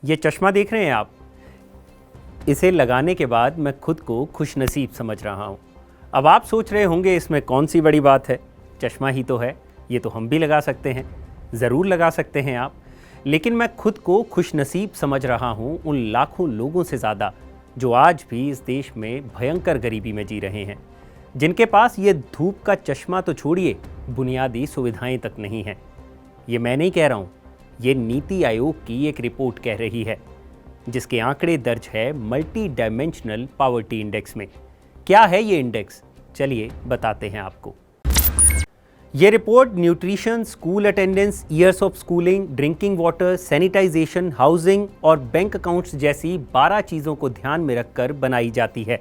ये चश्मा देख रहे हैं आप, इसे लगाने के बाद मैं खुद को खुशनसीब समझ रहा हूँ। अब आप सोच रहे होंगे इसमें कौन सी बड़ी बात है, चश्मा ही तो है, ये तो हम भी लगा सकते हैं। ज़रूर लगा सकते हैं आप, लेकिन मैं खुद को खुशनसीब समझ रहा हूँ उन लाखों लोगों से ज़्यादा जो आज भी इस देश में भयंकर गरीबी में जी रहे हैं, जिनके पास ये धूप का चश्मा तो छोड़िए, बुनियादी सुविधाएं तक नहीं हैं। ये मैं नहीं कह रहा हूँ, ये नीति आयोग की एक रिपोर्ट कह रही है, जिसके आंकड़े दर्ज है मल्टी डायमेंशनल पॉवर्टी इंडेक्स में। क्या है ये इंडेक्स, चलिए बताते हैं आपको। ये report nutrition, school attendance, years of schooling, drinking water, sanitization, housing और बैंक अकाउंट्स जैसी 12 चीज़ों को ध्यान में रखकर बनाई जाती है।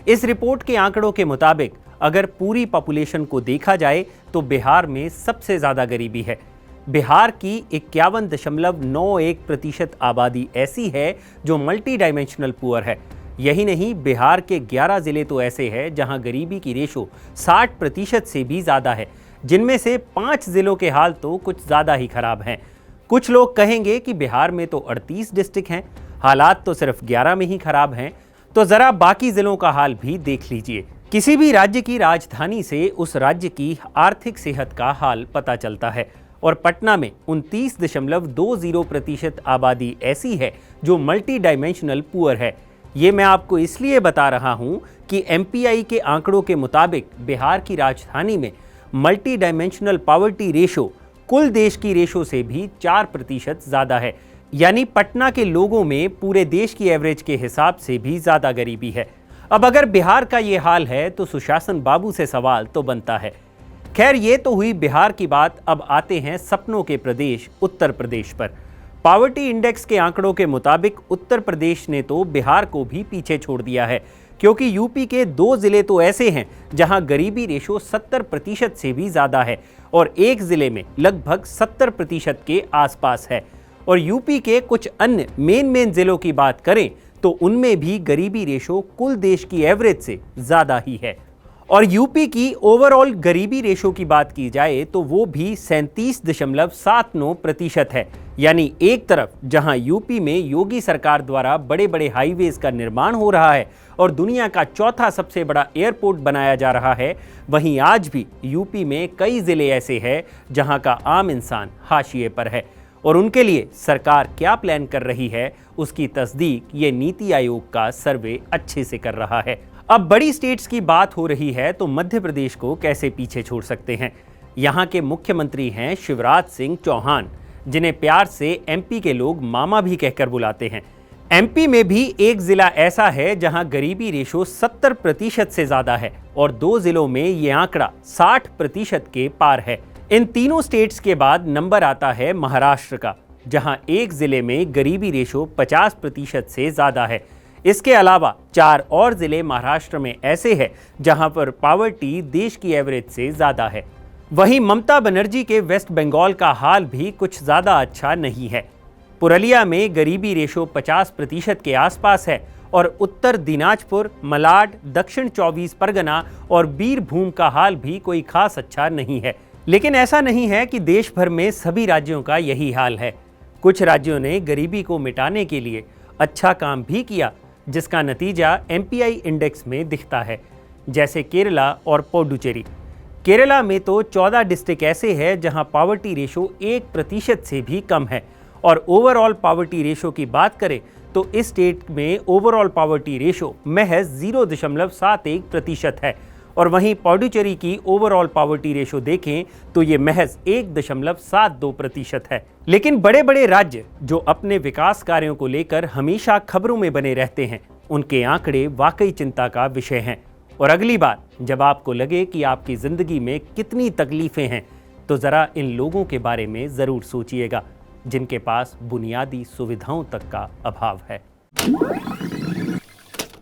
इस रिपोर्ट के आंकड़ों के मुताबिक अगर पूरी पॉपुलेशन को देखा जाए तो बिहार में सबसे ज़्यादा गरीबी है। बिहार की 51.91% आबादी ऐसी है जो मल्टी डायमेंशनल पुअर है। यही नहीं, बिहार के 11 ज़िले तो ऐसे हैं जहां गरीबी की रेशो 60% से भी ज़्यादा है, जिनमें से 5 ज़िलों के हाल तो कुछ ज़्यादा ही खराब हैं। कुछ लोग कहेंगे कि बिहार में तो 38 डिस्ट्रिक्ट हैं, हालात तो सिर्फ 11 में ही खराब हैं। तो ज़रा बाकी ज़िलों का हाल भी देख लीजिए। किसी भी राज्य की राजधानी से उस राज्य की आर्थिक सेहत का हाल पता चलता है, और पटना में 29.20% आबादी ऐसी है जो मल्टी डायमेंशनल पुअर है। ये मैं आपको इसलिए बता रहा हूँ कि MPI के आंकड़ों के मुताबिक बिहार की राजधानी में मल्टी डायमेंशनल पॉवर्टी रेशो कुल देश की रेशो से भी 4% ज़्यादा है। यानी पटना के लोगों में पूरे देश की एवरेज के हिसाब से भी ज़्यादा गरीबी है। अब अगर बिहार का ये हाल है तो सुशासन बाबू से सवाल तो बनता है। खैर, ये तो हुई बिहार की बात। अब आते हैं सपनों के प्रदेश उत्तर प्रदेश पर। पॉवर्टी इंडेक्स के आंकड़ों के मुताबिक उत्तर प्रदेश ने तो बिहार को भी पीछे छोड़ दिया है, क्योंकि यूपी के 2 ज़िले तो ऐसे हैं जहां गरीबी रेशो 70% से भी ज़्यादा है, और एक ज़िले में लगभग 70% के आसपास है। और यूपी के कुछ अन्य मेन ज़िलों की बात करें तो उनमें भी गरीबी रेशो कुल देश की एवरेज से ज़्यादा ही है। और यूपी की ओवरऑल गरीबी रेशो की बात की जाए तो वो भी 37.79% है। यानी एक तरफ जहां यूपी में योगी सरकार द्वारा बड़े बड़े हाईवेज का निर्माण हो रहा है और दुनिया का चौथा सबसे बड़ा एयरपोर्ट बनाया जा रहा है, वहीं आज भी यूपी में कई ज़िले ऐसे हैं जहां का आम इंसान हाशिए पर है। और उनके लिए सरकार क्या प्लान कर रही है, उसकी तस्दीक ये नीति आयोग का सर्वे अच्छे से कर रहा है। अब बड़ी स्टेट्स की बात हो रही है तो मध्य प्रदेश को कैसे पीछे छोड़ सकते हैं। यहाँ के मुख्यमंत्री हैं शिवराज सिंह चौहान, जिन्हें प्यार से MP के लोग मामा भी कहकर बुलाते हैं। MP में भी एक ज़िला ऐसा है जहाँ गरीबी रेशो 70% से ज़्यादा है, और 2 ज़िलों में ये आंकड़ा 60% के पार है। इन तीनों स्टेट्स के बाद नंबर आता है महाराष्ट्र का, जहाँ एक ज़िले में गरीबी रेशो 50% से ज़्यादा है। इसके अलावा 4 और ज़िले महाराष्ट्र में ऐसे हैं जहां पर पॉवर्टी देश की एवरेज से ज़्यादा है। वहीं ममता बनर्जी के वेस्ट बंगाल का हाल भी कुछ ज़्यादा अच्छा नहीं है। पुरुलिया में गरीबी रेशो 50% के आसपास है, और उत्तर दिनाजपुर, मलाड, दक्षिण 24 परगना और बीरभूम का हाल भी कोई खास अच्छा नहीं है। लेकिन ऐसा नहीं है कि देश भर में सभी राज्यों का यही हाल है। कुछ राज्यों ने गरीबी को मिटाने के लिए अच्छा काम भी किया, जिसका नतीजा MPI इंडेक्स में दिखता है, जैसे केरला और पुडुचेरी। केरला में तो 14 डिस्ट्रिक्ट ऐसे हैं जहां पॉवर्टी रेशो 1% से भी कम है, और ओवरऑल पॉवर्टी रेशो की बात करें तो इस स्टेट में ओवरऑल पॉवर्टी रेशो महज 0.71% है, और वहीं पुडुचेरी की ओवरऑल पॉवर्टी रेशो देखें तो ये महज 1.72% है। लेकिन बड़े बड़े राज्य जो अपने विकास कार्यों को लेकर हमेशा खबरों में बने रहते हैं, उनके आंकड़े वाकई चिंता का विषय हैं। और अगली बार जब आपको लगे कि आपकी ज़िंदगी में कितनी तकलीफ़ें हैं, तो ज़रा इन लोगों के बारे में ज़रूर सोचिएगा जिनके पास बुनियादी सुविधाओं तक का अभाव है।